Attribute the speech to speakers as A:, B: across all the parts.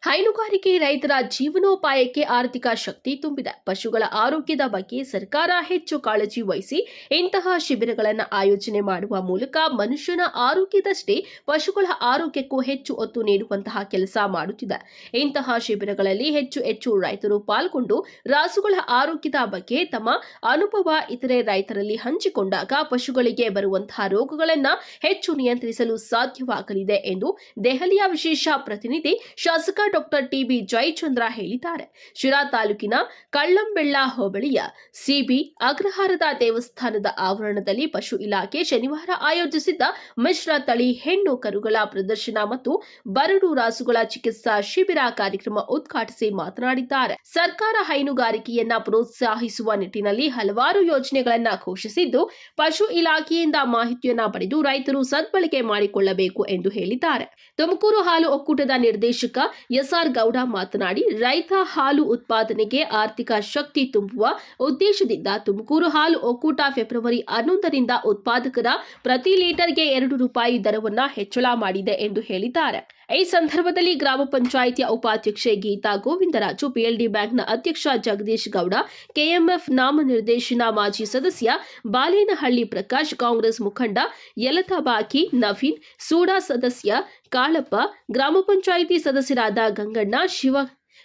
A: ಹೈನುಗಾರಿಕೆ ರೈತರ ಜೀವನೋಪಾಯಕ್ಕೆ ಆರ್ಥಿಕ ಶಕ್ತಿ ತುಂಬಿದೆ. ಪಶುಗಳ ಆರೋಗ್ಯದ ಬಗ್ಗೆ ಸರ್ಕಾರ ಹೆಚ್ಚು ಕಾಳಜಿ ವಹಿಸಿ ಇಂತಹ ಶಿಬಿರಗಳನ್ನು ಆಯೋಜನೆ ಮಾಡುವ ಮೂಲಕ ಮನುಷ್ಯನ ಆರೋಗ್ಯದಷ್ಟೇ ಪಶುಗಳ ಆರೋಗ್ಯಕ್ಕೂ ಹೆಚ್ಚು ಒತ್ತು ನೀಡುವಂತಹ ಕೆಲಸ ಮಾಡುತ್ತಿದೆ. ಇಂತಹ ಶಿಬಿರಗಳಲ್ಲಿ ಹೆಚ್ಚು ರೈತರು ಪಾಲ್ಗೊಂಡು ರಾಸುಗಳ ಆರೋಗ್ಯದ ಬಗ್ಗೆ ತಮ್ಮ ಅನುಭವ ಇತರೆ ರೈತರಲ್ಲಿ ಹಂಚಿಕೊಂಡಾಗ ಪಶುಗಳಿಗೆ ಬರುವಂತಹ ರೋಗಗಳನ್ನು ಹೆಚ್ಚು ನಿಯಂತ್ರಿಸಲು ಸಾಧ್ಯವಾಗಲಿದೆ ಎಂದು ದೆಹಲಿಯ ವಿಶೇಷ ಪ್ರತಿನಿಧಿ ಶಾಸಕ ಡಾಕ್ಟರ್ ಟಿ.ಬಿ. ಜಯಚಂದ್ರ ಹೇಳಿದ್ದಾರೆ. ಶಿರಾ ತಾಲೂಕಿನ ಕಳ್ಳಂಬೆಳ್ಳ ಹೋಬಳಿಯ ಸಿಬಿ ಅಗ್ರಹಾರದ ದೇವಸ್ಥಾನದ ಆವರಣದಲ್ಲಿ ಪಶು ಇಲಾಖೆ ಶನಿವಾರ ಆಯೋಜಿಸಿದ್ದ ಮಿಶ್ರ ತಳಿ ಹೆಣ್ಣು ಕರುಗಳ ಪ್ರದರ್ಶನ ಮತ್ತು ಬರಡು ರಾಸುಗಳ ಚಿಕಿತ್ಸಾ ಶಿಬಿರ ಕಾರ್ಯಕ್ರಮ ಉದ್ಘಾಟಿಸಿ ಮಾತನಾಡಿದ್ದಾರೆ. ಸರ್ಕಾರ ಹೈನುಗಾರಿಕೆಯನ್ನ ಪ್ರೋತ್ಸಾಹಿಸುವ ನಿಟ್ಟಿನಲ್ಲಿ ಹಲವಾರು ಯೋಜನೆಗಳನ್ನು ಘೋಷಿಸಿದ್ದು, ಪಶು ಇಲಾಖೆಯಿಂದ ಮಾಹಿತಿಯನ್ನ ಪಡೆದು ರೈತರು ಸದ್ಬಳಕೆ ಮಾಡಿಕೊಳ್ಳಬೇಕು ಎಂದು ಹೇಳಿದ್ದಾರೆ. ತುಮಕೂರು ಹಾಲು ಒಕ್ಕೂಟದ ನಿರ್ದೇಶಕ ಎಸ್.ಆರ್. ಗೌಡ ಮಾತನಾಡಿ, ರೈತ ಹಾಲು ಉತ್ಪಾದನೆಗೆ ಆರ್ಥಿಕ ಶಕ್ತಿ ತುಂಬುವ ಉದ್ದೇಶದಿಂದ ತುಮಕೂರು ಹಾಲು ಒಕ್ಕೂಟ ಫೆಬ್ರವರಿ 11ರಿಂದ ಉತ್ಪಾದಕರ ಪ್ರತಿ ಲೀಟರ್ಗೆ ₹2 ದರವನ್ನು ಹೆಚ್ಚಳ ಮಾಡಿದೆ ಎಂದು ಹೇಳಿದ್ದಾರೆ. ಈ ಸಂದರ್ಭದಲ್ಲಿ ಗ್ರಾಮ ಪಂಚಾಯಿತಿಯ ಉಪಾಧ್ಯಕ್ಷೆ ಗೀತಾ ಗೋವಿಂದರಾಜು, ಪಿಎಲ್ಡಿ ಬ್ಯಾಂಕ್ನ ಅಧ್ಯಕ್ಷ ಜಗದೀಶ್ ಗೌಡ, ಕೆಎಂಎಫ್ ನಾಮನಿರ್ದೇಶನ ಮಾಜಿ ಸದಸ್ಯ ಬಾಲೇನಹಳ್ಳಿ ಪ್ರಕಾಶ್, ಕಾಂಗ್ರೆಸ್ ಮುಖಂಡ ಯಲತಾಬಾಕಿ ನವೀನ್, ಸೂಡಾ ಸದಸ್ಯ ಕಾಳಪ್ಪ, ಗ್ರಾಮ ಪಂಚಾಯಿತಿ ಸದಸ್ಯರಾದ ಗಂಗಣ್ಣ,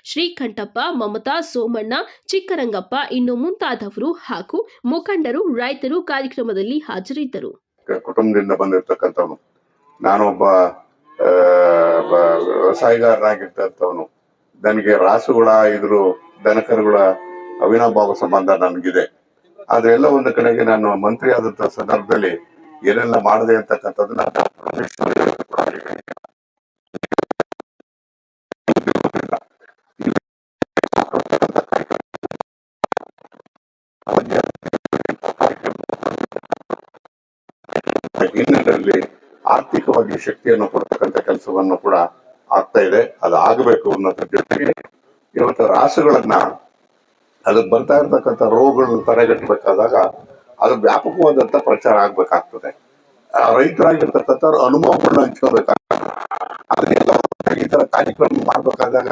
A: ಶ್ರೀಕಂಠಪ್ಪ, ಮಮತಾ, ಸೋಮಣ್ಣ, ಚಿಕ್ಕರಂಗಪ್ಪ ಇನ್ನು ಮುಂತಾದವರು ಹಾಗೂ ಮುಖಂಡರು, ರೈತರು ಕಾರ್ಯಕ್ರಮದಲ್ಲಿ ಹಾಜರಿದ್ದರು.
B: ಕುಟುಂಬದಿಂದ ಬಂದಿರತಕ್ಕಂಥವನು, ನಾನೊಬ್ಬ ವ್ಯವಸಾಯಗಾರನಾಗಿರ್ತಕ್ಕಂಥವನು. ನನಗೆ ರಾಸುಗಳ ದನಕರುಗಳ ಅವಿನಾಭಾವ ಸಂಬಂಧ ನನಗಿದೆ. ಆದ್ರೆ ಎಲ್ಲ ಒಂದು ಕಡೆಗೆ ನಾನು ಮಂತ್ರಿ ಆದಂತ ಸಂದರ್ಭದಲ್ಲಿ ಏನೆಲ್ಲ ಮಾಡಿದೆ ಅಂತಕ್ಕಂಥದ್ದನ್ನ ಹಿನ್ನೆಲೆಯಲ್ಲಿ ಆರ್ಥಿಕವಾಗಿ ಶಕ್ತಿಯನ್ನು ಕೊಡ್ತಕ್ಕಂಥ ಕೆಲಸವನ್ನು ಕೂಡ ಆಗ್ತಾ ಇದೆ. ಅದು ಆಗಬೇಕು ಅನ್ನೋದ್ರ ಜೊತೆಗೆ ಇವತ್ತು ರಾಸುಗಳನ್ನ ಅದಕ್ಕೆ ಬರ್ತಾ ಇರ್ತಕ್ಕಂಥ ರೋಗಗಳನ್ನು ತಡೆಗಟ್ಟಬೇಕಾದಾಗ ಅದು ವ್ಯಾಪಕವಾದಂತ ಪ್ರಚಾರ ಆಗ್ಬೇಕಾಗ್ತದೆ. ರೈತರಾಗಿರ್ತಕ್ಕಂಥವ್ರ ಅನುಭವಗಳನ್ನ ಹಂಚ್ಕೋಬೇಕಾಗ್ತದೆ. ಅದನ್ನೆಲ್ಲ ಈ ತರ ಕಾರ್ಯಕ್ರಮ ಮಾಡ್ಬೇಕಾದಾಗ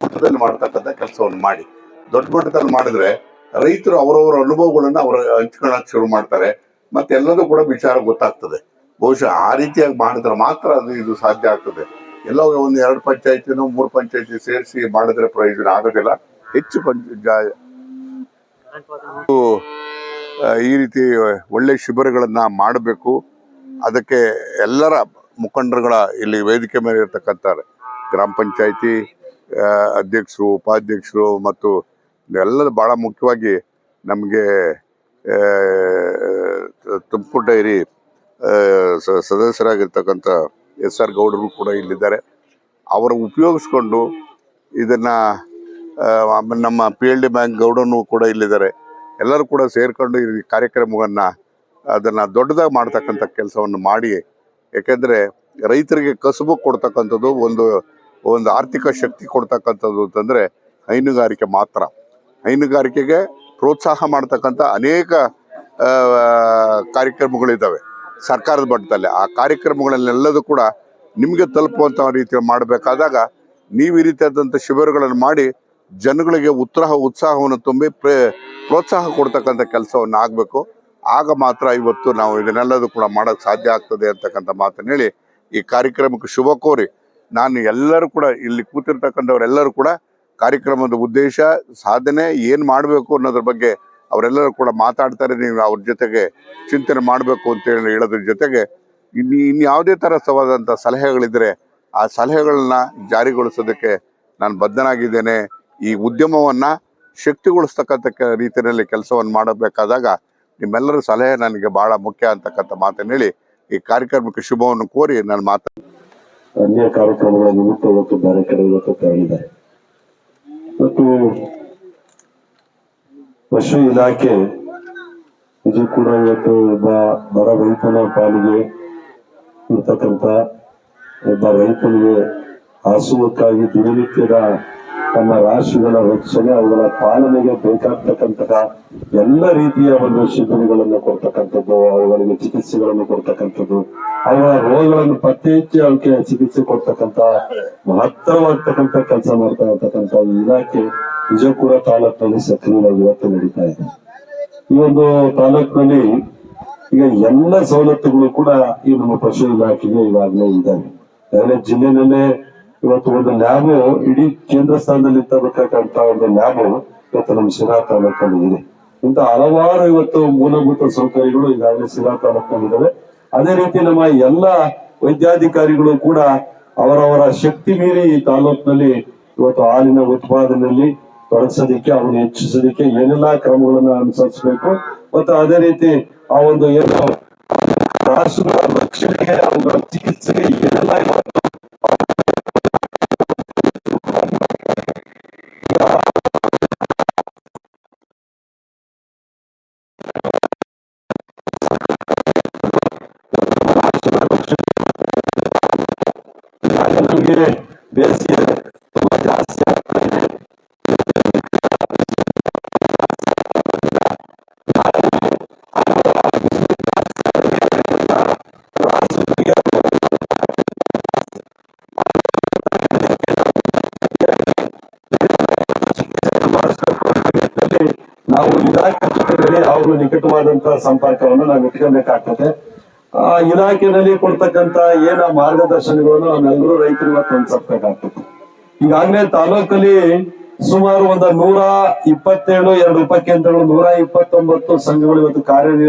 B: ಮಟ್ಟದಲ್ಲಿ ಮಾಡ್ತಕ್ಕಂಥ ಕೆಲಸವನ್ನು ಮಾಡಿ ದೊಡ್ಡ ಮಟ್ಟದಲ್ಲಿ ಮಾಡಿದ್ರೆ ರೈತರು ಅವರವರ ಅನುಭವಗಳನ್ನ ಅವರು ಹಂಚ್ಕೊಳ್ಳಕ್ ಶುರು ಮಾಡ್ತಾರೆ. ಮತ್ತೆ ಎಲ್ಲದೂ ಕೂಡ ವಿಚಾರ ಗೊತ್ತಾಗ್ತದೆ. ಬಹುಶಃ ಆ ರೀತಿಯಾಗಿ ಮಾಡಿದ್ರೆ ಮಾತ್ರ ಇದು ಸಾಧ್ಯ ಆಗ್ತದೆ. ಎಲ್ಲ ಒಂದು 2 ಪಂಚಾಯತಿನೋ 3 ಪಂಚಾಯತಿ ಸೇರಿಸಿ ಮಾಡಿದ್ರೆ ಪ್ರಯೋಜನ ಆಗೋದಿಲ್ಲ. ಹೆಚ್ಚು ಈ ರೀತಿ ಒಳ್ಳೆ ಶಿಬಿರಗಳನ್ನ ಮಾಡಬೇಕು. ಅದಕ್ಕೆ ಎಲ್ಲರ ಮುಖಂಡರುಗಳ ಇಲ್ಲಿ ವೇದಿಕೆ ಮೇಲೆ ಇರ್ತಕ್ಕಂಥ ಗ್ರಾಮ ಪಂಚಾಯತಿ ಅಧ್ಯಕ್ಷರು, ಉಪಾಧ್ಯಕ್ಷರು ಮತ್ತು ಎಲ್ಲದ ಬಹಳ ಮುಖ್ಯವಾಗಿ ನಮಗೆ ತುಮಕೂರು ಡೈರಿ ಸದಸ್ಯರಾಗಿರ್ತಕ್ಕಂಥ ಎಸ್.ಆರ್. ಗೌಡರು ಕೂಡ ಇಲ್ಲಿದ್ದಾರೆ. ಅವರು ಉಪಯೋಗಿಸ್ಕೊಂಡು ಇದನ್ನ ನಮ್ಮ ಪಿಎಲ್ಡಿ ಬ್ಯಾಂಕ್ ಗೌಡನು ಕೂಡ ಇಲ್ಲಿದ್ದಾರೆ. ಎಲ್ಲರೂ ಕೂಡ ಸೇರ್ಕೊಂಡು ಈ ಕಾರ್ಯಕ್ರಮವನ್ನ ಅದನ್ನ ದೊಡ್ಡದಾಗಿ ಮಾಡ್ತಕ್ಕಂಥ ಕೆಲಸವನ್ನು ಮಾಡಿ, ಯಾಕೆಂದ್ರೆ ರೈತರಿಗೆ ಕಸುಬು ಕೊಡ್ತಕ್ಕಂಥದ್ದು ಒಂದು ಆರ್ಥಿಕ ಶಕ್ತಿ ಕೊಡ್ತಕ್ಕಂಥದ್ದು ಅಂತಂದ್ರೆ ಹೈನುಗಾರಿಕೆ ಮಾತ್ರ. ಹೈನುಗಾರಿಕೆಗೆ ಪ್ರೋತ್ಸಾಹ ಮಾಡ್ತಕ್ಕಂಥ ಅನೇಕ ಕಾರ್ಯಕ್ರಮಗಳಿದ್ದಾವೆ ಸರ್ಕಾರದ ಮಟ್ಟದಲ್ಲಿ. ಆ ಕಾರ್ಯಕ್ರಮಗಳನ್ನೆಲ್ಲದೂ ಕೂಡ ನಿಮಗೆ ತಲುಪುವಂಥ ರೀತಿಯಲ್ಲಿ ಮಾಡಬೇಕಾದಾಗ ನೀವು ಈ ರೀತಿಯಾದಂಥ ಶಿಬಿರಗಳನ್ನು ಮಾಡಿ ಜನಗಳಿಗೆ ಉತ್ಸಾಹವನ್ನು ತುಂಬಿ ಪ್ರೋತ್ಸಾಹ ಕೊಡ್ತಕ್ಕಂಥ ಕೆಲಸವನ್ನು ಆಗಬೇಕು. ಆಗ ಮಾತ್ರ ಇವತ್ತು ನಾವು ಇದನ್ನೆಲ್ಲದೂ ಕೂಡ ಮಾಡೋಕ್ಕೆ ಸಾಧ್ಯ ಆಗ್ತದೆ ಅಂತಕ್ಕಂಥ ಮಾತನ್ನು ಹೇಳಿ ಈ ಕಾರ್ಯಕ್ರಮಕ್ಕೆ ಶುಭ ಕೋರಿ, ನಾನು ಎಲ್ಲರೂ ಕೂಡ ಇಲ್ಲಿ ಕೂತಿರ್ತಕ್ಕಂಥವರೆಲ್ಲರೂ ಕೂಡ ಕಾರ್ಯಕ್ರಮದ ಉದ್ದೇಶ, ಸಾಧನೆ ಏನು ಮಾಡಬೇಕು ಅನ್ನೋದ್ರ ಬಗ್ಗೆ ಅವರೆಲ್ಲರೂ ಕೂಡ ಮಾತಾಡ್ತಾರೆ. ನೀವು ಅವ್ರ ಜೊತೆಗೆ ಚಿಂತನೆ ಮಾಡಬೇಕು ಅಂತೇಳಿ ಹೇಳೋದ್ರ ಜೊತೆಗೆ ಇನ್ಯಾವುದೇ ಥರವಾದಂಥ ಸಲಹೆಗಳಿದ್ರೆ ಆ ಸಲಹೆಗಳನ್ನ ಜಾರಿಗೊಳಿಸೋದಕ್ಕೆ ನಾನು ಬದ್ಧನಾಗಿದ್ದೇನೆ. ಈ ಉದ್ಯಮವನ್ನ ಶಕ್ತಿಗೊಳಿಸ್ತಕ್ಕಂಥ ರೀತಿಯಲ್ಲಿ ಕೆಲಸವನ್ನು ಮಾಡಬೇಕಾದಾಗ ನಿಮ್ಮೆಲ್ಲರ ಸಲಹೆ ನನಗೆ ಬಹಳ ಮುಖ್ಯ ಅಂತಕ್ಕಂಥ ಮಾತನ್ನು ಹೇಳಿ ಈ ಕಾರ್ಯಕ್ರಮಕ್ಕೆ ಶುಭವನ್ನು ಕೋರಿ ನಾನು
C: ಅನ್ಯ ಕಾರ್ಯಕ್ರಮಗಳ ನಿಮಿತ್ತ ಇವತ್ತು ಬೇರೆ ಕಡೆ ತೆರಳಿದ್ದಾರೆ. ಮತ್ತು ಪಶು ಇಲಾಖೆ ಇದು ಕೂಡ ಇವತ್ತು ಒಬ್ಬ ಬಡ ರೈತನ ಪಾಲಿಗೆ ಇರ್ತಕ್ಕಂಥ ಒಬ್ಬ ರೈತನಿಗೆ ಹಾಸುವಕ್ಕಾಗಿ ದಿನನಿತ್ಯದ ತಮ್ಮ ರಾಶಿಗಳ ರಕ್ಷಣೆ ಅವುಗಳ ಪಾಲನೆಗೆ ಬೇಕಾಗ್ತಕ್ಕಂತಹ ಎಲ್ಲ ರೀತಿಯ ಒಂದು ಶಿಬಿರಗಳನ್ನು ಕೊಡ್ತಕ್ಕಂಥದ್ದು, ಅವುಗಳಿಗೆ ಚಿಕಿತ್ಸೆಗಳನ್ನು ಕೊಡ್ತಕ್ಕಂಥದ್ದು, ಅವುಗಳ ರೋಗಗಳನ್ನು ಪತ್ತೆ ಹಚ್ಚಿ ಅವಕ್ಕೆ ಚಿಕಿತ್ಸೆ ಕೊಡ್ತಕ್ಕಂತ ಮಹತ್ತರವಾಗ್ತಕ್ಕಂಥ ಕೆಲಸ ಮಾಡ್ತಾ ಇರ್ತಕ್ಕಂಥ ಈ ಇಲಾಖೆ ವಿಜಯಪುರ ತಾಲೂಕಿನಲ್ಲಿ ಸಕ್ರಿಯವಾಗಿ ಇವತ್ತು ನಡೀತಾ ಇದೆ. ಈ ಒಂದು ತಾಲೂಕಿನಲ್ಲಿ ಈಗ ಎಲ್ಲ ಸವಲತ್ತುಗಳು ಕೂಡ ಈ ನಮ್ಮ ಪಶು ಇಲಾಖೆಗೆ ಈಗಾಗಲೇ ಇದ್ದಾವೆ. ಯಾಕಂದ್ರೆ ಜಿಲ್ಲೆನಲ್ಲೇ ಇವತ್ತು ಒಂದು ಲ್ಯಾಬ್ ಇಡೀ ಕೇಂದ್ರ ಸ್ಥಾನದಲ್ಲಿ ಇರ್ತಕ್ಕಂಥ ಒಂದು ಲ್ಯಾಬ್ ಇವತ್ತು ನಮ್ಮ ಶಿರಾ ತಾಲೂಕಲ್ಲಿ ಇದೆ. ಇಂತ ಹಲವಾರು ಇವತ್ತು ಮೂಲಭೂತ ಸೌಕರ್ಯಗಳು ಈಗಾಗಲೇ ಶಿರಾ ತಾಲೂಕಿನಲ್ಲಿ ಇದಾವೆ. ಅದೇ ರೀತಿ ನಮ್ಮ ಎಲ್ಲ ವೈದ್ಯಾಧಿಕಾರಿಗಳು ಕೂಡ ಅವರವರ ಶಕ್ತಿ ಮೀರಿ ಈ ತಾಲೂಕಿನಲ್ಲಿ ಇವತ್ತು ಹಾಲಿನ ಉತ್ಪಾದನೆಯಲ್ಲಿ ತೊಡಗಿಸೋದಿಕ್ಕೆ, ಅವನ್ನ ಹೆಚ್ಚಿಸೋದಿಕ್ಕೆ ಏನೆಲ್ಲಾ ಕ್ರಮಗಳನ್ನ ಅನುಸರಿಸಬೇಕು ಮತ್ತು ಅದೇ ರೀತಿ ಆ ಒಂದು ಏನು ರಾಷ್ಟ್ರದ ರಕ್ಷಣೆಗೆ ಅವುಗಳ ಚಿಕಿತ್ಸೆಗೆ ಏನೆಲ್ಲ ಬೇಸಿಗೆ ತುಂಬಾ ಜಾಸ್ತಿ ಆಗ್ತಾ ಇದೆ. ನಾವು ಇಲಾಖೆ ಜೊತೆಯಲ್ಲಿ ಅವರು ನಿಕಟವಾದಂತಹ ಸಂಪರ್ಕವನ್ನು ನಾವು ಇಟ್ಕೊಬೇಕಾಗ್ತದೆ. ಇಲಾಖೆಯಲ್ಲಿ ಕೊಡ್ತಕ್ಕಂತ ಏನ ಮಾರ್ಗದರ್ಶನಗಳನ್ನು ನಾವೆಲ್ಲರೂ ರೈತರು ಇವತ್ತು ಅನುಸರಿಸಬೇಕಾಗ್ತದೆ. ಈಗಾಗಲೇ ತಾಲೂಕಲ್ಲಿ ಸುಮಾರು 127 2 ಉಪಕೇಂದ್ರಗಳು 129 ಸಂಘಗಳು ಇವತ್ತು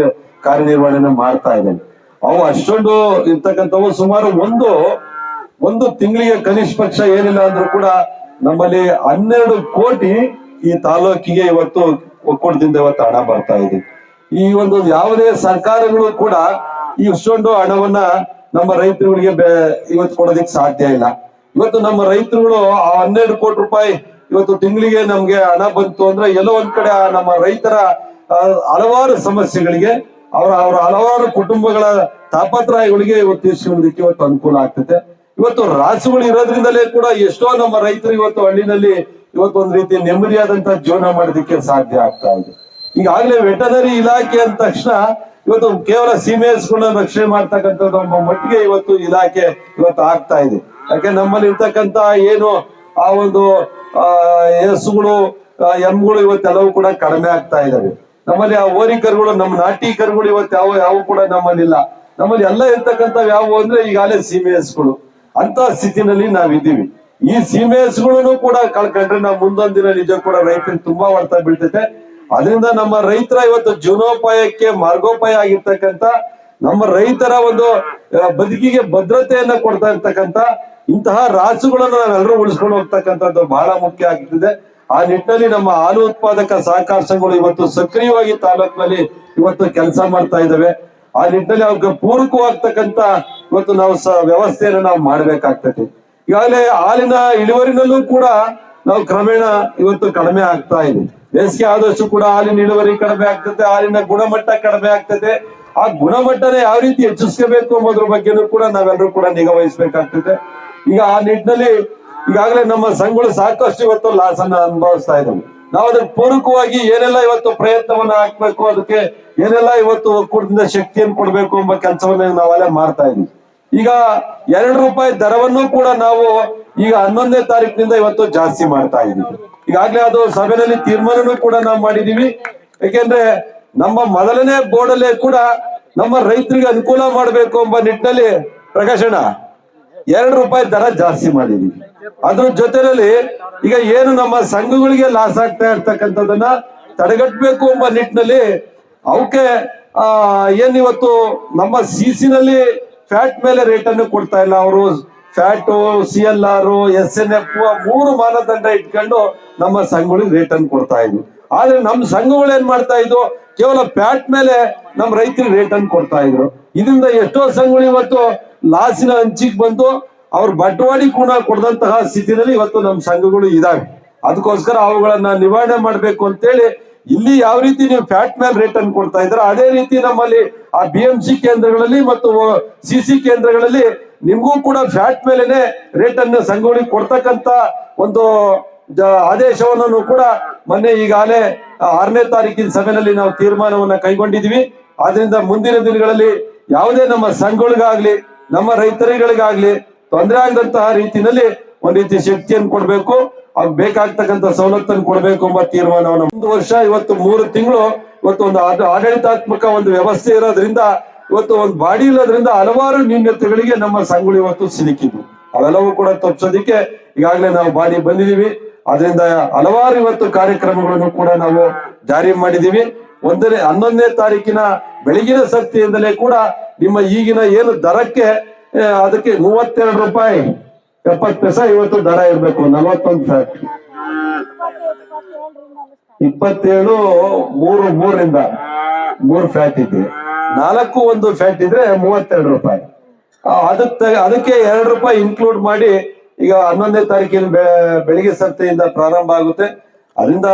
C: ಕಾರ್ಯನಿರ್ವಹಣೆ ಮಾಡ್ತಾ ಇದ್ದೇವೆ. ಅವು ಅಷ್ಟೊಂದು ಇರ್ತಕ್ಕಂಥವು ಸುಮಾರು ಒಂದು ತಿಂಗಳಿಗೆ ಕನಿಷ್ಠ ಪಕ್ಷ ಏನಿಲ್ಲ ಅಂದ್ರೂ ಕೂಡ ನಮ್ಮಲ್ಲಿ 12 ಕೋಟಿ ಈ ತಾಲೂಕಿಗೆ ಇವತ್ತು ಒಕ್ಕೂಟದಿಂದ ಇವತ್ತು ಹಣ ಬರ್ತಾ ಇದೆ. ಈ ಒಂದು ಯಾವುದೇ ಸರ್ಕಾರಗಳು ಕೂಡ ಈ ಇಷ್ಟೊಂದು ಹಣವನ್ನ ನಮ್ಮ ರೈತರುಗಳಿಗೆ ಇವತ್ತು ಕೊಡೋದಿಕ್ ಸಾಧ್ಯ ಇಲ್ಲ. ಇವತ್ತು ನಮ್ಮ ರೈತರುಗಳು 12 ಕೋಟಿ ರೂಪಾಯಿ ಇವತ್ತು ತಿಂಗಳಿಗೆ ನಮ್ಗೆ ಹಣ ಬಂತು ಅಂದ್ರೆ ಎಲ್ಲೋ ಒಂದ್ ಕಡೆ ನಮ್ಮ ರೈತರ ಹಲವಾರು ಸಮಸ್ಯೆಗಳಿಗೆ ಅವರ ಹಲವಾರು ಕುಟುಂಬಗಳ ತಾಪತ್ರಯಗಳಿಗೆ ಇವತ್ತು ತೀರ್ಸ್ಕೊಳ್ಳೋದಕ್ಕೆ ಇವತ್ತು ಅನುಕೂಲ ಆಗ್ತದೆ. ಇವತ್ತು ರಾಸುಗಳು ಇರೋದ್ರಿಂದಲೇ ಕೂಡ ಎಷ್ಟೋ ನಮ್ಮ ರೈತರು ಇವತ್ತು ಹಳ್ಳಿನಲ್ಲಿ ಇವತ್ತು ಒಂದ್ ರೀತಿ ನೆಮ್ಮದಿಯಾದಂತ ಜೀವನ ಮಾಡೋದಕ್ಕೆ ಸಾಧ್ಯ ಆಗ್ತಾ ಇದೆ. ಈಗಾಗಲೇ ವೆಟನರಿ ಇಲಾಖೆ ಅಂದ ತಕ್ಷಣ ಇವತ್ತು ಕೇವಲ ಸೀಮೆಹಸುಗಳನ್ನ ರಕ್ಷಣೆ ಮಾಡ್ತಕ್ಕಂಥದ್ದು ನಮ್ಮ ಮಟ್ಟಿಗೆ ಇವತ್ತು ಇಲಾಖೆ ಇವತ್ತು ಆಗ್ತಾ ಇದೆ. ಯಾಕೆ ನಮ್ಮಲ್ಲಿ ಇರ್ತಕ್ಕಂತ ಏನು ಆ ಒಂದು ಹಸುಗಳು ಎಮ್ಗಳು ಇವತ್ತೆಲ್ಲವೂ ಕೂಡ ಕಡಿಮೆ ಆಗ್ತಾ ಇದಾವೆ. ನಮ್ಮಲ್ಲಿ ಆ ಓರಿ ಕರುಗಳು, ನಮ್ಮ ನಾಟಿ ಕರುಗಳು ಇವತ್ತು ಯಾವ ಕೂಡ ನಮ್ಮಲ್ಲಿ ಇಲ್ಲ. ನಮ್ಮಲ್ಲಿ ಎಲ್ಲ ಇರ್ತಕ್ಕಂಥ ಯಾವ ಅಂದ್ರೆ ಈಗಾಗಲೇ ಸೀಮೆ ಹಸುಗಳು ಅಂತ ಸ್ಥಿತಿನಲ್ಲಿ ನಾವಿದ್ದೀವಿ. ಈ ಸೀಮೆ ಹಸುಗಳನ್ನು ಕೂಡ ಕಳ್ಕೊಂಡ್ರೆ ನಾವು ಮುಂದೊಂದ್ ದಿನ ನಿಜ ಕೂಡ ರೈತರಿಗೆ ತುಂಬಾ ಹೊಡೆತ ಬೀಳ್ತೈತೆ. ಅದರಿಂದ ನಮ್ಮ ರೈತರ ಇವತ್ತು ಜೀವನೋಪಾಯಕ್ಕೆ ಮಾರ್ಗೋಪಾಯ ಆಗಿರ್ತಕ್ಕಂಥ ನಮ್ಮ ರೈತರ ಒಂದು ಬದುಕಿಗೆ ಭದ್ರತೆಯನ್ನ ಕೊಡ್ತಾ ಇರ್ತಕ್ಕಂಥ ಇಂತಹ ರಾಸುಗಳನ್ನು ನಾವೆಲ್ಲರೂ ಉಳಿಸ್ಕೊಂಡು ಹೋಗ್ತಕ್ಕಂಥದ್ದು ಬಹಳ ಮುಖ್ಯ ಆಗ್ತಿದೆ. ಆ ನಿಟ್ಟಿನಲ್ಲಿ ನಮ್ಮ ಹಾಲು ಉತ್ಪಾದಕ ಸಹಕಾರ ಸಂಘಗಳು ಇವತ್ತು ಸಕ್ರಿಯವಾಗಿ ತಾಲೂಕಿನಲ್ಲಿ ಇವತ್ತು ಕೆಲಸ ಮಾಡ್ತಾ ಇದ್ದಾವೆ. ಆ ನಿಟ್ಟಿನಲ್ಲಿ ಅವ್ರಿಗೆ ಪೂರಕವಾಗ್ತಕ್ಕಂಥ ಇವತ್ತು ನಾವು ವ್ಯವಸ್ಥೆಯನ್ನು ನಾವು ಮಾಡ್ಬೇಕಾಗ್ತದೆ. ಈಗಾಗಲೇ ಹಾಲಿನ ಇಳುವರಿನಲ್ಲೂ ಕೂಡ ನಾವು ಕ್ರಮೇಣ ಇವತ್ತು ಕಡಿಮೆ ಆಗ್ತಾ ಇದೆ. ಬೇಸಿಗೆ ಆದಷ್ಟು ಕೂಡ ಹಾಲಿನ ಇಳುವರಿ ಕಡಿಮೆ ಆಗ್ತದೆ, ಹಾಲಿನ ಗುಣಮಟ್ಟ ಕಡಿಮೆ ಆಗ್ತದೆ. ಆ ಗುಣಮಟ್ಟನ ಯಾವ ರೀತಿ ಹೆಚ್ಚಿಸ್ಕೋಬೇಕು ಅನ್ನೋದ್ರ ಬಗ್ಗೆನೂ ಕೂಡ ನಾವೆಲ್ಲರೂ ಕೂಡ ನಿಗಾ ವಹಿಸ್ಬೇಕಾಗ್ತದೆ. ಈಗ ಆ ನಿಟ್ಟಿನಲ್ಲಿ ಈಗಾಗಲೇ ನಮ್ಮ ಸಂಘಗಳು ಸಾಕಷ್ಟು ಇವತ್ತು ಲಾಸ್ ಅನ್ನ ಅನುಭವಿಸ್ತಾ ಇದ್ದಾವೆ. ನಾವು ಅದಕ್ಕೆ ಪೂರಕವಾಗಿ ಏನೆಲ್ಲ ಇವತ್ತು ಪ್ರಯತ್ನವನ್ನ ಹಾಕ್ಬೇಕು, ಅದಕ್ಕೆ ಏನೆಲ್ಲ ಇವತ್ತು ಒಕ್ಕೂಟದಿಂದ ಶಕ್ತಿಯನ್ನು ಕೊಡ್ಬೇಕು ಎಂಬ ಕೆಲಸವನ್ನ ನಾವೆಲ್ಲ ಮಾಡ್ತಾ ಇದ್ವಿ. ಈಗ 2 ರೂಪಾಯಿ ದರವನ್ನು ಕೂಡ ನಾವು ಈಗ 11ನೇ ತಾರೀಕಿನಿಂದ ಇವತ್ತು ಜಾಸ್ತಿ ಮಾಡ್ತಾ ಇದೀವಿ. ಈಗಾಗಲೇ ಅದು ಸಭೆಯಲ್ಲಿ ತೀರ್ಮಾನನೂ ಕೂಡ ನಾವು ಮಾಡಿದೀವಿ. ಯಾಕೆಂದ್ರೆ ನಮ್ಮ ಮೊದಲನೇ ಬೋರ್ಡಲ್ಲೇ ಕೂಡ ನಮ್ಮ ರೈತರಿಗೆ ಅನುಕೂಲ ಮಾಡಬೇಕು ಎಂಬ ನಿಟ್ಟಿನಲ್ಲಿ ಪ್ರಕಾಶನ 2 ರೂಪಾಯಿ ದರ ಜಾಸ್ತಿ ಮಾಡಿದೀವಿ. ಅದ್ರ ಜೊತೆಯಲ್ಲಿ ಈಗ ಏನು ನಮ್ಮ ಸಂಘಗಳಿಗೆ ಲಾಸ್ ಆಗ್ತಾ ಇರ್ತಕ್ಕಂಥದನ್ನ ತಡೆಗಟ್ಟಬೇಕು ಎಂಬ ನಿಟ್ಟಿನಲ್ಲಿ ಅವಕ್ಕೆ ಏನಿವತ್ತು ನಮ್ಮ ಸಿಸಿನಲ್ಲಿ ಫ್ಯಾಟ್ ಮೇಲೆ ರೇಟ್ ಅನ್ನು ಕೊಡ್ತಾ ಇಲ್ಲ. ಅವರು ಫ್ಯಾಟು, CLR, SNF 3 ಮಾನದಂಡ ಇಟ್ಕೊಂಡು ನಮ್ಮ ಸಂಘಗಳಿಗೆ ರೇಟ್ ಅನ್ನು ಕೊಡ್ತಾ ಇದ್ವಿ. ಆದ್ರೆ ನಮ್ಮ ಸಂಘಗಳು ಏನ್ ಮಾಡ್ತಾ ಇದ್ವು, ಕೇವಲ ಫ್ಯಾಟ್ ಮೇಲೆ ನಮ್ಮ ರೈತರಿಗೆ ರೇಟ್ ಅನ್ನು ಕೊಡ್ತಾ ಇದ್ರು. ಇದರಿಂದ ಎಷ್ಟೋ ಸಂಘಗಳು ಇವತ್ತು ಲಾಸಿನ ಹಂಚಿಗೆ ಬಂದು ಅವ್ರ ಬಂಡವಾಳ ಕೂಡ ಕೊಡದಂತಹ ಸ್ಥಿತಿನಲ್ಲಿ ಇವತ್ತು ನಮ್ಮ ಸಂಘಗಳು ಇದಾವೆ. ಅದಕ್ಕೋಸ್ಕರ ಅವುಗಳನ್ನ ನಿವಾರಣೆ ಮಾಡ್ಬೇಕು ಅಂತೇಳಿ ಇಲ್ಲಿ ಯಾವ ರೀತಿ ನೀವು ಫ್ಯಾಟ್ ಮೇಲೆ ರೇಟ್ ಅನ್ನು ಕೊಡ್ತಾ ಇದ್ರೆ ಅದೇ ರೀತಿ ನಮ್ಮಲ್ಲಿ ಆ BMC ಕೇಂದ್ರಗಳಲ್ಲಿ ಮತ್ತು CC ಕೇಂದ್ರಗಳಲ್ಲಿ ನಿಮ್ಗೂ ಕೂಡ ಫ್ಯಾಟ್ ಮೇಲೆನೆ ರೇಟ್ ಅನ್ನು ಸಂಘಗಳಿಗೆ ಕೊಡ್ತಕ್ಕಂತ ಒಂದು ಆದೇಶವನ್ನು ಕೂಡ ಮೊನ್ನೆ ಈಗಾಗಲೇ 6ನೇ ತಾರೀಕಿನ ಸಭೆಯಲ್ಲಿ ನಾವು ತೀರ್ಮಾನವನ್ನ ಕೈಗೊಂಡಿದ್ವಿ. ಆದ್ರಿಂದ ಮುಂದಿನ ದಿನಗಳಲ್ಲಿ ಯಾವುದೇ ನಮ್ಮ ಸಂಘಗಳಿಗಾಗ್ಲಿ ನಮ್ಮ ರೈತರಿಗಳಿಗಾಗ್ಲಿ ತೊಂದರೆ ಆಗದಂತಹ ರೀತಿಯಲ್ಲಿ ಒಂದ್ ರೀತಿ ಶಕ್ತಿಯನ್ನು ಕೊಡ್ಬೇಕು, ಅವ್ರಿಗೆ ಬೇಕಾಗ್ತಕ್ಕಂಥ ಸವಲತ್ತನ್ನು ಕೊಡ್ಬೇಕು ಎಂಬ ತೀರ್ಮಾನವನ್ನು 1 ವರ್ಷ ಇವತ್ತು 3 ತಿಂಗಳು ಇವತ್ತು ಒಂದು ಆಡಳಿತಾತ್ಮಕ ಒಂದು ವ್ಯವಸ್ಥೆ ಇರೋದ್ರಿಂದ ಇವತ್ತು ಒಂದು ಬಾಡಿ ಇಲ್ಲದ್ರಿಂದ ಹಲವಾರು ನ್ಯೂನತೆಗಳಿಗೆ ನಮ್ಮ ಸಂಘಗಳು ಇವತ್ತು ಸಿಲುಕಿದ್ವು. ಅವೆಲ್ಲವೂ ಕೂಡ ತಪ್ಪಿಸೋದಿಕ್ಕೆ ಈಗಾಗಲೇ ನಾವು ಬಾಡಿ ಬಂದಿದೀವಿ. ಅದರಿಂದ ಹಲವಾರು ಇವತ್ತು ಕಾರ್ಯಕ್ರಮಗಳನ್ನು ಕೂಡ ನಾವು ಜಾರಿ ಮಾಡಿದೀವಿ. 11ನೇ ತಾರೀಕಿನ ಬೆಳಗಿನ ಶಕ್ತಿಯಿಂದಲೇ ಕೂಡ ನಿಮ್ಮ ಈಗಿನ ಏನು ದರಕ್ಕೆ ಅದಕ್ಕೆ 32 ರೂಪಾಯಿ 70 ಪೈಸೆ ಇವತ್ತು ದರ ಇರಬೇಕು. 41 ಫ್ಯಾಟ್ 27 3 ಫ್ಯಾಟ್ ಇದೆ, 4 ಫ್ಯಾಟ್ ಇದ್ರೆ 32 ರೂಪಾಯಿ. ಅದಕ್ಕೆ 2 ರೂಪಾಯಿ ಇನ್ಕ್ಲೂಡ್ ಮಾಡಿ ಈಗ 11ನೇ ತಾರೀಕಿನ ಬೆಳಿಗ್ಗೆ ಸಂತೆಯಿಂದ ಪ್ರಾರಂಭ ಆಗುತ್ತೆ. ಅದರಿಂದ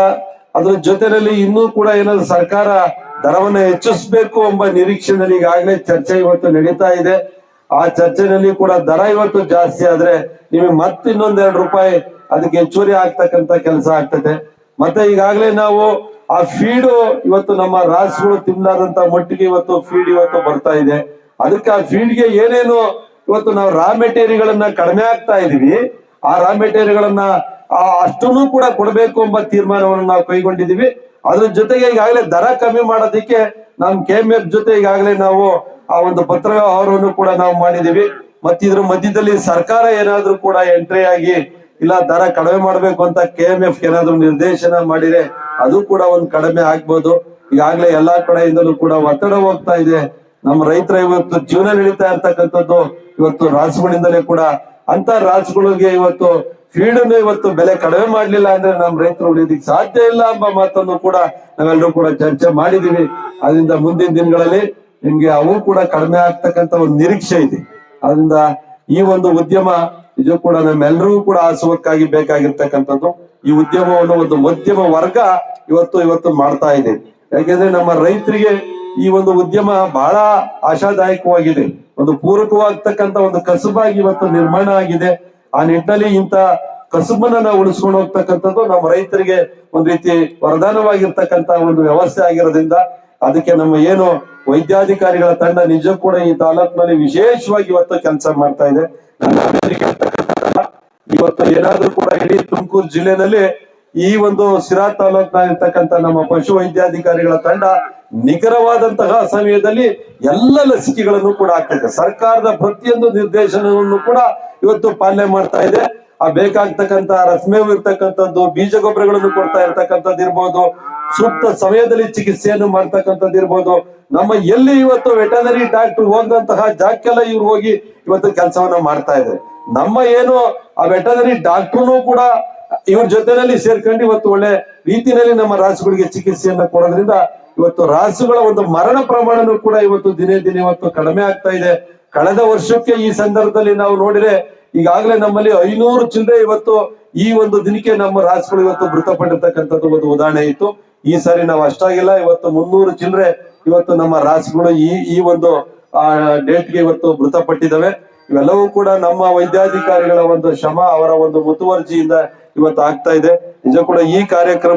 C: ಅದ್ರ ಜೊತೆಯಲ್ಲಿ ಇನ್ನೂ ಕೂಡ ಏನಾದ್ರು ಸರ್ಕಾರ ದರವನ್ನು ಹೆಚ್ಚಿಸಬೇಕು ಎಂಬ ನಿರೀಕ್ಷೆಯಲ್ಲಿ ಈಗಾಗಲೇ ಚರ್ಚೆ ಇವತ್ತು ನಡೀತಾ ಇದೆ. ಆ ಚರ್ಚೆನಲ್ಲಿ ಕೂಡ ದರ ಇವತ್ತು ಜಾಸ್ತಿ ಆದ್ರೆ ನಿಮಗೆ ಮತ್ತೆ ಇನ್ನೊಂದ್ 2 ರೂಪಾಯಿ ಅದಕ್ಕೆ ಹೆಚ್ಚುವರಿ ಆಗ್ತಕ್ಕಂತ ಕೆಲಸ ಆಗ್ತದೆ. ಮತ್ತೆ ಈಗಾಗಲೇ ನಾವು ಆ ಫೀಡು ಇವತ್ತು ನಮ್ಮ ರಾಸುಗಳು ತಿನ್ನಲಾದಂತ ಮಟ್ಟಿಗೆ ಇವತ್ತು ಫೀಡ್ ಇವತ್ತು ಬರ್ತಾ ಇದೆ. ಅದಕ್ಕೆ ಆ ಫೀಡ್ಗೆ ಏನೇನು ಇವತ್ತು ನಾವು ರಾ ಮೆಟೀರಿಯಲ್ಗಳನ್ನ ಕಡಿಮೆ ಆಗ್ತಾ ಇದೀವಿ, ಆ ರಾ ಮೆಟೀರಿಯಲ್ಗಳನ್ನ ಅಷ್ಟನ್ನು ಕೂಡ ಕೊಡಬೇಕು ಎಂಬ ತೀರ್ಮಾನವನ್ನು ನಾವು ಕೈಗೊಂಡಿದೀವಿ. ಅದ್ರ ಜೊತೆಗೆ ಈಗಾಗಲೇ ದರ ಕಮ್ಮಿ ಮಾಡೋದಕ್ಕೆ ನಮ್ KMF ಜೊತೆ ಈಗಾಗಲೇ ನಾವು ಆ ಒಂದು ಪತ್ರ ವ್ಯವಹಾರವನ್ನು ಕೂಡ ನಾವು ಮಾಡಿದೀವಿ. ಮತ್ತೆ ಇದ್ರ ಮಧ್ಯದಲ್ಲಿ ಸರ್ಕಾರ ಏನಾದ್ರೂ ಕೂಡ ಎಂಟ್ರಿ ಆಗಿ ಇಲ್ಲ ದರ ಕಡಿಮೆ ಮಾಡ್ಬೇಕು ಅಂತ KMF ಏನಾದ್ರು ನಿರ್ದೇಶನ ಮಾಡಿದ್ರೆ ಅದು ಕೂಡ ಒಂದು ಕಡಿಮೆ ಆಗ್ಬೋದು. ಈಗಾಗಲೇ ಎಲ್ಲಾ ಕಡೆಯಿಂದಲೂ ಕೂಡ ಒತ್ತಡ ಹೋಗ್ತಾ ಇದೆ. ನಮ್ಮ ರೈತರ ಇವತ್ತು ಜೀವನ ನಡೀತಾ ಇರ್ತಕ್ಕಂಥದ್ದು ಇವತ್ತು ರಾಸುಗಳಿಂದಲೇ ಕೂಡ. ಅಂತ ರಾಸುಗಳಿಗೆ ಇವತ್ತು ಫೀಡನ್ನು ಇವತ್ತು ಬೆಲೆ ಕಡಿಮೆ ಮಾಡ್ಲಿಲ್ಲ ಅಂದ್ರೆ ನಮ್ಮ ರೈತರು ಉಳಿಯೋದಿಕ್ಕೆ ಸಾಧ್ಯ ಇಲ್ಲ ಎಂಬ ಮಾತನ್ನು ಕೂಡ ನಾವೆಲ್ಲರೂ ಕೂಡ ಚರ್ಚೆ ಮಾಡಿದೀವಿ. ಅದರಿಂದ ಮುಂದಿನ ದಿನಗಳಲ್ಲಿ ನಿಮ್ಗೆ ಅವು ಕೂಡ ಕಡಿಮೆ ಆಗ್ತಕ್ಕಂತ ಒಂದು ನಿರೀಕ್ಷೆ ಇದೆ. ಅದರಿಂದ ಈ ಒಂದು ಉದ್ಯಮ ಇದು ಕೂಡ ನಮ್ಮೆಲ್ಲರಿಗೂ ಕೂಡ ಆಸುವಕ್ಕಾಗಿ ಬೇಕಾಗಿರ್ತಕ್ಕಂಥದ್ದು. ಈ ಉದ್ಯಮವನ್ನು ಒಂದು ಮಧ್ಯಮ ವರ್ಗ ಇವತ್ತು ಮಾಡ್ತಾ ಇದೆ. ಯಾಕೆಂದ್ರೆ ನಮ್ಮ ರೈತರಿಗೆ ಈ ಒಂದು ಉದ್ಯಮ ಬಹಳ ಆಶಾದಾಯಕವಾಗಿದೆ. ಒಂದು ಪೂರಕವಾಗ್ತಕ್ಕಂತ ಒಂದು ಕಸುಬಾಗಿ ಇವತ್ತು ನಿರ್ಮಾಣ ಆಗಿದೆ. ಆ ನಿಟ್ಟಿನಲ್ಲಿ ಇಂತ ಕಸುಬನ್ನ ನಾವು ಉಳಿಸ್ಕೊಂಡು ಹೋಗ್ತಕ್ಕಂಥದ್ದು ನಮ್ಮ ರೈತರಿಗೆ ಒಂದ್ ರೀತಿ ವರದಾನವಾಗಿರ್ತಕ್ಕಂತ ಒಂದು ವ್ಯವಸ್ಥೆ ಆಗಿರೋದ್ರಿಂದ ಅದಕ್ಕೆ ನಮ್ಮ ಏನು ವೈದ್ಯಾಧಿಕಾರಿಗಳ ತಂಡ ನಿಜ ಕೂಡ ಈ ತಾಲೂಕಿನಲ್ಲಿ ವಿಶೇಷವಾಗಿ ಇವತ್ತು ಕೆಲಸ ಮಾಡ್ತಾ ಇದೆ. ಇವತ್ತು ಏನಾದ್ರೂ ಕೂಡ ಇಡೀ ತುಮಕೂರು ಜಿಲ್ಲೆನಲ್ಲಿ ಈ ಒಂದು ಸಿರಾ ತಾಲೂಕಿನಲ್ಲಿರ್ತಕ್ಕಂಥ ನಮ್ಮ ಪಶು ವೈದ್ಯಾಧಿಕಾರಿಗಳ ತಂಡ ನಿಖರವಾದಂತಹ ಸಮಯದಲ್ಲಿ ಎಲ್ಲ ಲಸಿಕೆಗಳನ್ನು ಕೂಡ ಆಗ್ತದೆ. ಸರ್ಕಾರದ ಪ್ರತಿಯೊಂದು ನಿರ್ದೇಶನವನ್ನು ಕೂಡ ಇವತ್ತು ಪಾಲನೆ ಮಾಡ್ತಾ ಇದೆ. ಆ ಬೇಕಾಗ್ತಕ್ಕಂತ ರಸಮೇವು ಇರ್ತಕ್ಕಂಥದ್ದು, ಬೀಜ ಗೊಬ್ಬರಗಳನ್ನು ಕೊಡ್ತಾ ಇರ್ತಕ್ಕಂಥದ್ದು ಇರ್ಬೋದು, ಸೂಕ್ತ ಸಮಯದಲ್ಲಿ ಚಿಕಿತ್ಸೆಯನ್ನು ಮಾಡ್ತಕ್ಕಂಥದ್ದು ಇರ್ಬೋದು. ನಮ್ಮ ಎಲ್ಲಿ ಇವತ್ತು ವೆಟನರಿ ಡಾಕ್ಟರ್ ಹೋದಂತಹ ಜಾಗಕ್ಕೆಲ್ಲ ಇವ್ರು ಹೋಗಿ ಇವತ್ತು ಕೆಲಸವನ್ನ ಮಾಡ್ತಾ ಇದ್ದಾರೆ. ನಮ್ಮ ಏನು ಆ ವೆಟನರಿ ಡಾಕ್ಟರ್ನು ಕೂಡ ಇವ್ರ ಜೊತೆನಲ್ಲಿ ಸೇರ್ಕೊಂಡು ಇವತ್ತು ಒಳ್ಳೆ ರೀತಿಯಲ್ಲಿ ನಮ್ಮ ರಾಸುಗಳಿಗೆ ಚಿಕಿತ್ಸೆಯನ್ನ ಕೊಡೋದ್ರಿಂದ ಇವತ್ತು ರಾಸುಗಳ ಒಂದು ಮರಣ ಪ್ರಮಾಣನೂ ಕೂಡ ಇವತ್ತು ದಿನೇ ದಿನೇ ಇವತ್ತು ಕಡಿಮೆ ಆಗ್ತಾ ಇದೆ. ಕಳೆದ ವರ್ಷಕ್ಕೆ ಈ ಸಂದರ್ಭದಲ್ಲಿ ನಾವು ನೋಡಿದ್ರೆ ಈಗಾಗಲೇ ನಮ್ಮಲ್ಲಿ 500 ಚಿಲ್ಲರೆ ಇವತ್ತು ಈ ಒಂದು ದಿನಕ್ಕೆ ನಮ್ಮ ರಾಸುಗಳು ಇವತ್ತು ಮೃತಪಟ್ಟಿರ್ತಕ್ಕಂಥದ್ದು ಒಂದು ಉದಾಹರಣೆ ಇತ್ತು. ಈ ಸಾರಿ ನಾವು ಅಷ್ಟಾಗಿಲ್ಲ, ಇವತ್ತು 300 ಚಿಲ್ಲರೆ ಇವತ್ತು ನಮ್ಮ ರಾಸುಗಳು ಈ ಒಂದು ಡೇಟ್ಗೆ ಇವತ್ತು ಮೃತಪಟ್ಟಿದ್ದಾವೆ. ಇವೆಲ್ಲವೂ ಕೂಡ ನಮ್ಮ ವೈದ್ಯಾಧಿಕಾರಿಗಳ ಒಂದು ಶ್ರಮ, ಅವರ ಒಂದು ಮುತುವರ್ಜಿಯಿಂದ ಇವತ್ತು ಆಗ್ತಾ ಇದೆ. ನಿಜ ಕೂಡ ಈ ಕಾರ್ಯಕ್ರಮ